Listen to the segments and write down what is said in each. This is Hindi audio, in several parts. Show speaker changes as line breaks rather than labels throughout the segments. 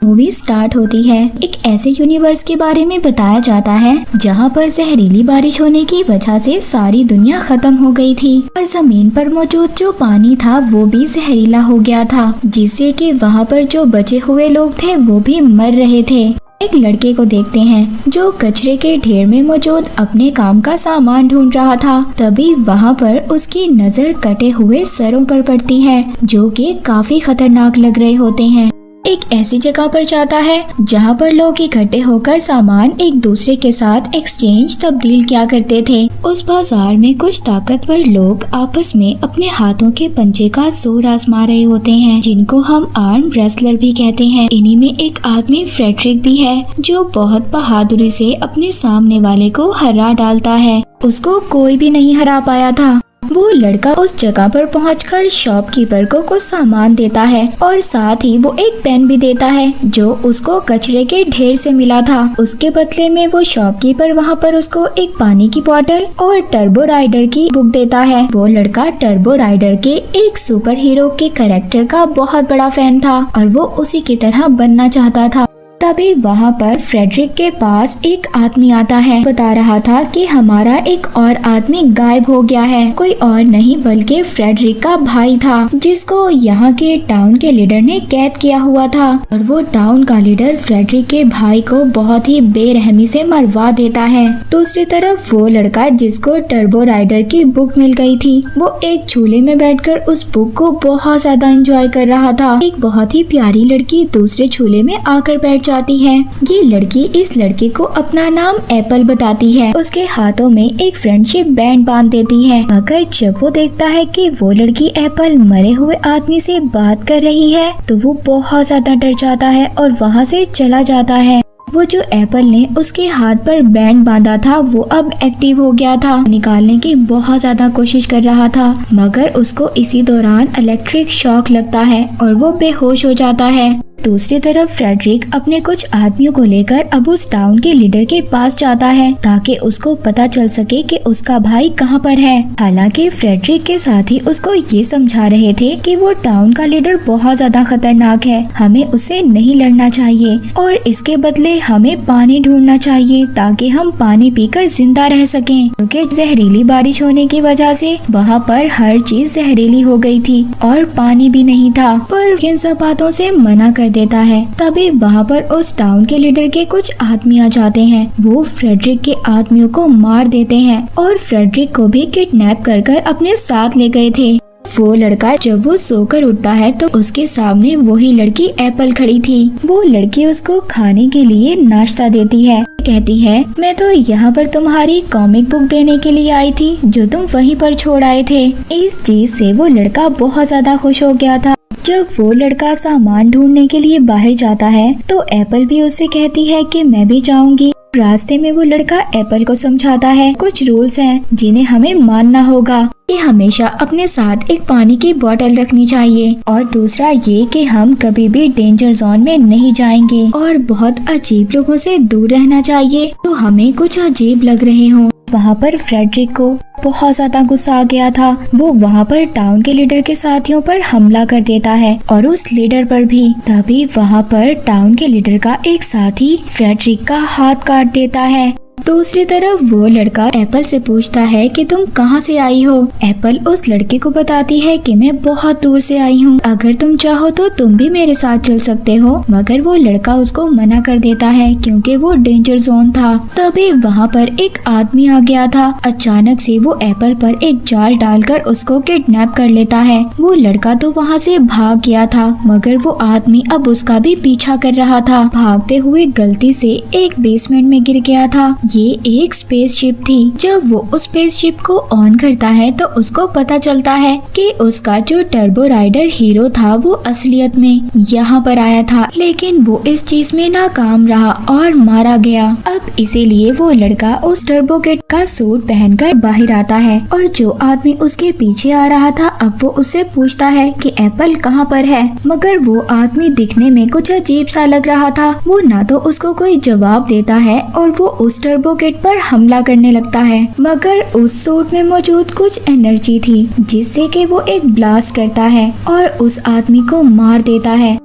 मूवी स्टार्ट होती है। एक ऐसे यूनिवर्स के बारे में बताया जाता है जहाँ पर जहरीली बारिश होने की वजह से सारी दुनिया खत्म हो गई थी और जमीन पर मौजूद जो पानी था वो भी जहरीला हो गया था, जिससे कि वहाँ पर जो बचे हुए लोग थे वो भी मर रहे थे। एक लड़के को देखते हैं जो कचरे के ढेर में मौजूद अपने काम का सामान ढूंढ रहा था। तभी वहाँ पर उसकी नजर कटे हुए सरों पर पड़ती है जो कि काफी खतरनाक लग रहे होते हैं। एक ऐसी जगह पर जाता है जहाँ पर लोग इकट्ठे होकर सामान एक दूसरे के साथ एक्सचेंज तब्दील किया करते थे। उस बाजार में कुछ ताकतवर लोग आपस में अपने हाथों के पंजे का जोर आजमा रहे होते हैं, जिनको हम आर्म रेसलर भी कहते हैं। इन्हीं में एक आदमी फ्रेडरिक भी है जो बहुत बहादुरी से अपने सामने वाले को हरा डालता है। उसको कोई भी नहीं हरा पाया था। वो लड़का उस जगह पर पहुंचकर शॉपकीपर को कुछ सामान देता है और साथ ही वो एक पेन भी देता है जो उसको कचरे के ढेर से मिला था। उसके बदले में वो शॉपकीपर वहाँ पर उसको एक पानी की बोतल और टर्बो राइडर की बुक देता है। वो लड़का टर्बो राइडर के एक सुपर हीरो के कैरेक्टर का बहुत बड़ा फैन था और वो उसी की तरह बनना चाहता था। तभी वहाँ पर फ्रेडरिक के पास एक आदमी आता है, बता रहा था कि हमारा एक और आदमी गायब हो गया है। कोई और नहीं बल्कि फ्रेडरिक का भाई था जिसको यहाँ के टाउन के लीडर ने कैद किया हुआ था और वो टाउन का लीडर फ्रेडरिक के भाई को बहुत ही बेरहमी से मरवा देता है। दूसरी तरफ वो लड़का जिसको टर्बो राइडर की बुक मिल गई थी, वो एक झूले में बैठकर उस बुक को बहुत ज्यादा एंजॉय कर रहा था। एक बहुत ही प्यारी लड़की दूसरे झूले में आकर बैठ जाती है। ये लड़की इस लड़के को अपना नाम एप्पल बताती है। उसके हाथों में एक फ्रेंडशिप बैंड बांध देती है, मगर जब वो देखता है कि वो लड़की एप्पल मरे हुए आदमी से बात कर रही है तो वो बहुत ज्यादा डर जाता है और वहाँ से चला जाता है। वो जो एप्पल ने उसके हाथ पर बैंड बांधा था वो अब एक्टिव हो गया था। निकालने की बहुत ज्यादा कोशिश कर रहा था, मगर उसको इसी दौरान इलेक्ट्रिक शॉक लगता है और वो बेहोश हो जाता है। दूसरी तरफ फ्रेडरिक अपने कुछ आदमियों को लेकर अब उस टाउन के लीडर के पास जाता है ताकि उसको पता चल सके कि उसका भाई कहाँ पर है। हालांकि फ्रेडरिक के साथी उसको ये समझा रहे थे कि वो टाउन का लीडर बहुत ज्यादा खतरनाक है, हमें उससे नहीं लड़ना चाहिए और इसके बदले हमें पानी ढूंढना चाहिए ताकि हम पानी पीकर जिंदा रह सकें, क्योंकि जहरीली बारिश होने की वजह से वहाँ पर हर चीज जहरीली हो गई थी और पानी भी नहीं था। पर इन सब बातों से मना कर देता है। तभी वहाँ पर उस टाउन के लीडर के कुछ आदमी आ जाते हैं। वो फ्रेडरिक के आदमियों को मार देते हैं और फ्रेडरिक को भी किडनैप कर अपने साथ ले गए थे। वो लड़का जब वो सोकर उठता है तो उसके सामने वही लड़की एप्पल खड़ी थी। वो लड़की उसको खाने के लिए नाश्ता देती है, कहती है मैं तो यहाँ पर तुम्हारी कॉमिक बुक देने के लिए आई थी जो तुम वहीं पर छोड़ आए थे। इस चीज से वो लड़का बहुत ज्यादा खुश हो गया था। जब वो लड़का सामान ढूंढने के लिए बाहर जाता है तो एप्पल भी उससे कहती है कि मैं भी जाऊंगी। रास्ते में वो लड़का एप्पल को समझाता है कुछ रूल्स हैं जिन्हें हमें मानना होगा कि हमेशा अपने साथ एक पानी की बोतल रखनी चाहिए और दूसरा ये कि हम कभी भी डेंजर जोन में नहीं जाएंगे और बहुत अजीब लोगों से दूर रहना चाहिए तो हमें कुछ अजीब लग रहे हों। वहाँ पर फ्रेडरिक को बहुत ज्यादा गुस्सा आ गया था। वो वहाँ पर टाउन के लीडर के साथियों पर हमला कर देता है और उस लीडर पर भी। तभी वहाँ पर टाउन के लीडर का एक साथी फ्रेडरिक का हाथ काट देता है। दूसरी तरफ वो लड़का एप्पल से पूछता है कि तुम कहाँ से आई हो। एप्पल उस लड़के को बताती है कि मैं बहुत दूर से आई हूँ, अगर तुम चाहो तो तुम भी मेरे साथ चल सकते हो, मगर वो लड़का उसको मना कर देता है क्योंकि वो डेंजर जोन था। तभी वहाँ पर एक आदमी आ गया था। अचानक से वो एप्पल पर एक जाल डालकर उसको किडनैप कर लेता है। वो लड़का तो वहाँ से भाग गया था, मगर वो आदमी अब उसका भी पीछा कर रहा था। भागते हुए गलती से एक बेसमेंट में गिर गया था। ये एक स्पेसशिप थी। जब वो उस स्पेसशिप को ऑन करता है तो उसको पता चलता है कि उसका जो टर्बो राइडर हीरो था वो असलियत में यहाँ पर आया था, लेकिन वो इस चीज में नाकाम रहा और मारा गया। अब इसीलिए वो लड़का उस टर्बो किट का सूट पहनकर बाहर आता है और जो आदमी उसके पीछे आ रहा था अब वो उससे पूछता है कि एप्पल कहाँ पर है, मगर वो आदमी दिखने में कुछ अजीब सा लग रहा था। वो ना तो उसको कोई जवाब देता है और वो उस टर्बो किट पर हमला करने लगता है, मगर उस सूट में मौजूद कुछ एनर्जी थी जिससे कि वो एक ब्लास्ट करता है और उस आदमी को मार देता है।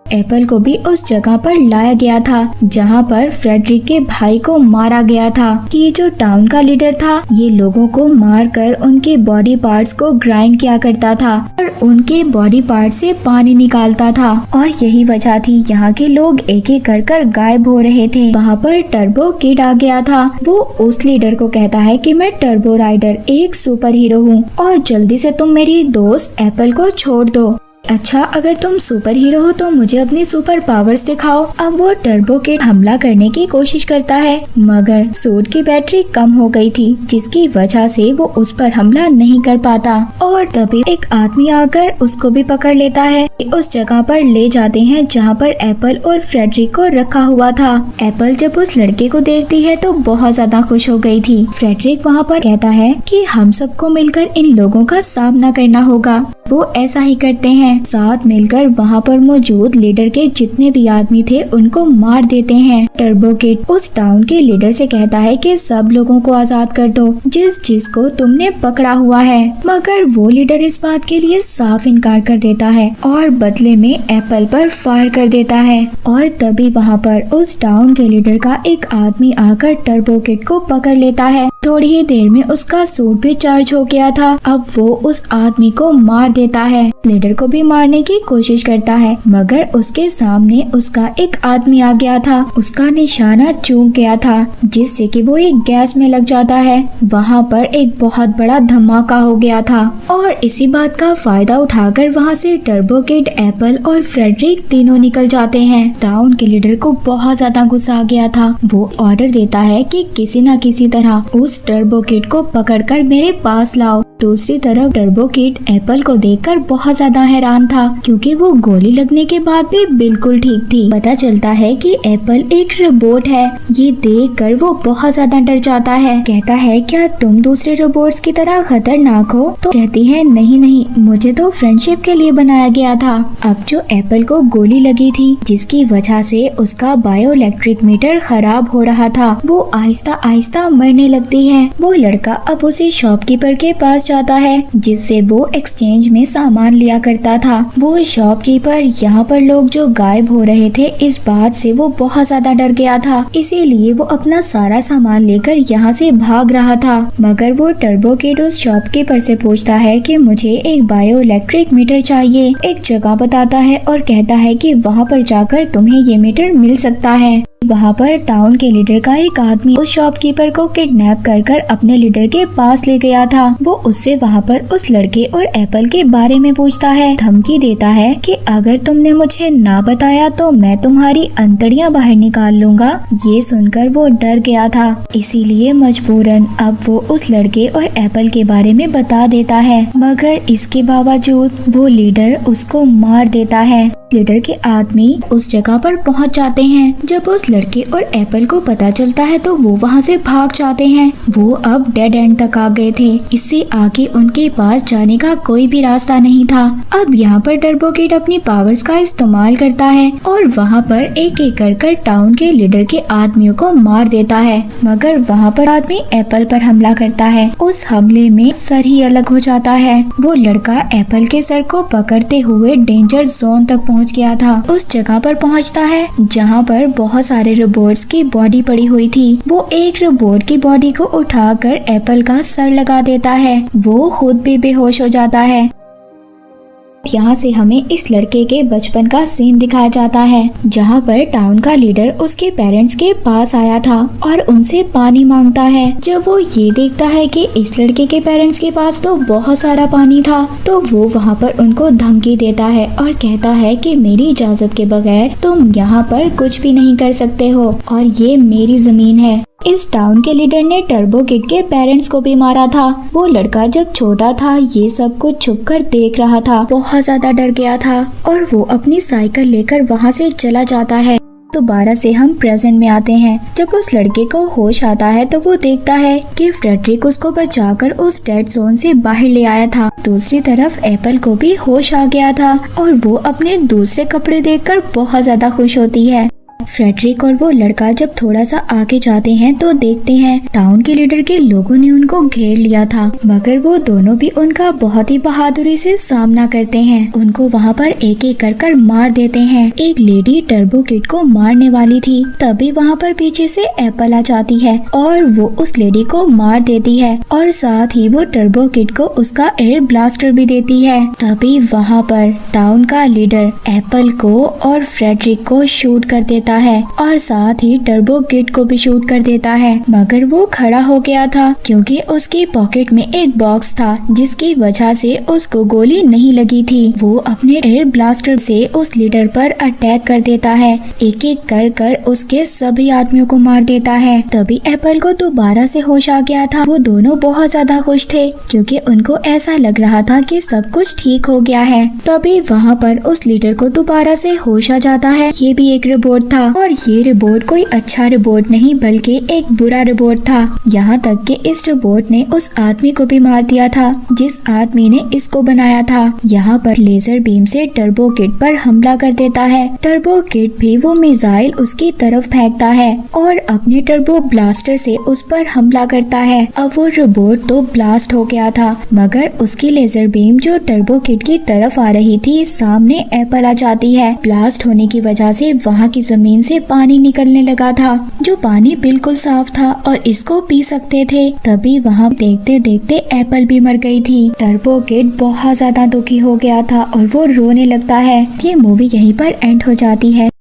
एप्पल को भी उस जगह पर लाया गया था जहाँ पर फ्रेडरिक के भाई को मारा गया था। ये जो टाउन का लीडर था ये लोगों को मारकर उनके बॉडी पार्ट्स को ग्राइंड किया करता था और उनके बॉडी पार्ट से पानी निकालता था और यही वजह थी यहाँ के लोग एक एक कर गायब हो रहे थे। वहाँ पर टर्बो किड आ गया था। वो उस लीडर को कहता है कि मैं टर्बो राइडर एक सुपर हीरो हूँ और जल्दी से तुम मेरी दोस्त एप्पल को छोड़ दो। अच्छा, अगर तुम सुपर हीरो हो तो मुझे अपनी सुपर पावर्स दिखाओ। अब वो टर्बो किड हमला करने की कोशिश करता है मगर सूट की बैटरी कम हो गई थी जिसकी वजह से वो उस पर हमला नहीं कर पाता और तभी एक आदमी आकर उसको भी पकड़ लेता है। उस जगह पर ले जाते हैं जहाँ पर एप्पल और फ्रेडरिक को रखा हुआ था। एप्पल जब उस लड़के को देखती है तो बहुत ज्यादा खुश हो गई थी। फ्रेडरिक वहाँ पर कहता है कि हम सबको मिलकर इन लोगों का सामना करना होगा। वो ऐसा ही करते हैं। साथ मिलकर वहाँ पर मौजूद लीडर के जितने भी आदमी थे उनको मार देते हैं। टर्बो किड उस टाउन के लीडर से कहता है कि सब लोगों को आजाद कर दो जिसको तुमने पकड़ा हुआ है, मगर वो लीडर इस बात के लिए साफ इनकार कर देता है और बदले में एप्पल पर फायर कर देता है। और तभी वहाँ पर उस टाउन के लीडर का एक आदमी आकर टर्बो किड को पकड़ लेता है। थोड़ी ही देर में उसका सूट भी चार्ज हो गया था। अब वो उस आदमी को मार देता है। लीडर को भी मारने की कोशिश करता है मगर उसके सामने उसका एक आदमी आ गया था। उसका निशाना चूक गया था जिससे कि वो एक गैस में लग जाता है। वहाँ पर एक बहुत बड़ा धमाका हो गया था और इसी बात का फायदा उठाकर वहाँ से टर्बो किड, एप्पल और फ्रेडरिक तीनों निकल जाते हैं। टाउन के लीडर को बहुत ज्यादा गुस्सा आ गया था। वो ऑर्डर देता है कि किसी न किसी तरह उस टर्बो किड को पकड़कर मेरे पास लाओ। दूसरी तरफ टर्बो किड एप्पल को देखकर बहुत ज्यादा हैरान था क्योंकि वो गोली लगने के बाद भी बिल्कुल ठीक थी। पता चलता है कि एप्पल एक रोबोट है। ये देखकर वो बहुत ज्यादा डर जाता है। कहता है क्या तुम दूसरे रोबोट्स की तरह खतरनाक हो? तो कहती है नहीं नहीं, मुझे तो फ्रेंडशिप के लिए बनाया गया था। अब जो एप्पल को गोली लगी थी जिसकी वजह से उसका बायो इलेक्ट्रिक मीटर खराब हो रहा था, वो आहिस्ता आहिस्ता मरने लगती है। वो लड़का अब उसी शॉपकीपर के पास जाता है जिससे वो एक्सचेंज में सामान लिया करता था। वो शॉपकीपर यहाँ पर लोग जो गायब हो रहे थे इस बात से वो बहुत ज्यादा डर गया था, इसीलिए वो अपना सारा सामान लेकर यहाँ से भाग रहा था। मगर वो टर्बो किड उस शॉपकीपर से पूछता है कि मुझे एक बायो इलेक्ट्रिक मीटर चाहिए। एक जगह बताता है और कहता है कि वहाँ पर जाकर तुम्हें ये मीटर मिल सकता है। वहाँ पर टाउन के लीडर का एक आदमी उस शॉपकीपर को किडनैप कर अपने लीडर के पास ले गया था। वो उससे वहाँ पर उस लड़के और एप्पल के बारे में पूछता है, धमकी देता है कि अगर तुमने मुझे ना बताया तो मैं तुम्हारी अंतड़ियाँ बाहर निकाल लूंगा। ये सुनकर वो डर गया था, इसीलिए मजबूरन अब वो उस लड़के और एप्पल के बारे में बता देता है, मगर इसके बावजूद वो लीडर उसको मार देता है। लीडर के आदमी उस जगह पर पहुंच जाते हैं। जब उस लड़के और एप्पल को पता चलता है तो वो वहां से भाग जाते हैं। वो अब डेड एंड तक आ गए थे, इससे आगे उनके पास जाने का कोई भी रास्ता नहीं था। अब यहाँ पर टर्बो किड अपनी पावर्स का इस्तेमाल करता है और वहाँ पर एक एक कर टाउन के लीडर के आदमियों को मार देता है, मगर वहाँ पर आदमी एप्पल पर हमला करता है। उस हमले में सर ही अलग हो जाता है। वो लड़का एप्पल के सर को पकड़ते हुए डेंजर जोन तक पहुँच गया था। उस जगह पर पहुँचता है जहाँ पर बहुत सारे रोबोट्स की बॉडी पड़ी हुई थी। वो एक रोबोट की बॉडी को उठाकर एप्पल का सर लगा देता है। वो खुद भी बेहोश हो जाता है। यहाँ से हमें इस लड़के के बचपन का सीन दिखाया जाता है जहाँ पर टाउन का लीडर उसके पेरेंट्स के पास आया था और उनसे पानी मांगता है। जब वो ये देखता है कि इस लड़के के पेरेंट्स के पास तो बहुत सारा पानी था तो वो वहाँ पर उनको धमकी देता है और कहता है कि मेरी इजाजत के बगैर तुम यहाँ पर कुछ भी नहीं कर सकते हो और ये मेरी जमीन है। इस टाउन के लीडर ने टर्बो किड के पेरेंट्स को भी मारा था। वो लड़का जब छोटा था ये सब कुछ छुपकर देख रहा था, बहुत ज्यादा डर गया था और वो अपनी साइकिल लेकर वहाँ से चला जाता है। दोबारा से हम प्रेजेंट में आते हैं। जब उस लड़के को होश आता है तो वो देखता है कि फ्रेडरिक उसको बचाकर उस डेड जोन से बाहर ले आया था। दूसरी तरफ एप्पल को भी होश आ गया था और वो अपने दूसरे कपड़े देखकर बहुत ज्यादा खुश होती है। फ्रेडरिक और वो लड़का जब थोड़ा सा आगे जाते हैं तो देखते हैं टाउन के लीडर के लोगों ने उनको घेर लिया था, मगर वो दोनों भी उनका बहुत ही बहादुरी से सामना करते हैं। उनको वहाँ पर एक एक कर मार देते हैं। एक लेडी टर्बो किड को मारने वाली थी, तभी वहाँ पर पीछे से एप्पल आ जाती है और वो उस लेडी को मार देती है और साथ ही वो टर्बो किड को उसका एयर ब्लास्टर भी देती है। तभी वहाँ पर टाउन का लीडर एप्पल को और फ्रेडरिक को शूट कर देता है और साथ ही टर्बो किड को भी शूट कर देता है, मगर वो खड़ा हो गया था क्योंकि उसकी पॉकेट में एक बॉक्स था जिसकी वजह से उसको गोली नहीं लगी थी। वो अपने एयर ब्लास्टर से उस लीडर पर अटैक कर देता है, एक एक कर उसके सभी आदमियों को मार देता है। तभी एप्पल को दोबारा से होश आ गया था। वो दोनों बहुत ज्यादा खुश थे क्योंकि उनको ऐसा लग रहा था कि सब कुछ ठीक हो गया है। तभी वहाँ पर उस लीडर को दोबारा से होश आ जाता है। ये भी एक रोबोट था और ये रोबोट कोई अच्छा रोबोट नहीं बल्कि एक बुरा रोबोट था। यहाँ तक कि इस रोबोट ने उस आदमी को भी मार दिया था जिस आदमी ने इसको बनाया था। यहाँ पर लेजर बीम से टर्बो किड पर हमला कर देता है। टर्बो किड भी वो मिसाइल उसकी तरफ फेंकता है और अपने टर्बो ब्लास्टर से उस पर हमला करता है। अब वो रोबोट तो ब्लास्ट हो गया था, मगर उसकी लेजर बीम जो टर्बो किड की तरफ आ रही थी, सामने एप्पल आ जाती है। ब्लास्ट होने की वजह से वहाँ की जमीन से पानी निकलने लगा था, जो पानी बिल्कुल साफ था और इसको पी सकते थे। तभी वहाँ देखते देखते एप्पल भी मर गई थी। टर्बो किड बहुत ज्यादा दुखी हो गया था और वो रोने लगता है। ये मूवी यहीं पर एंड हो जाती है।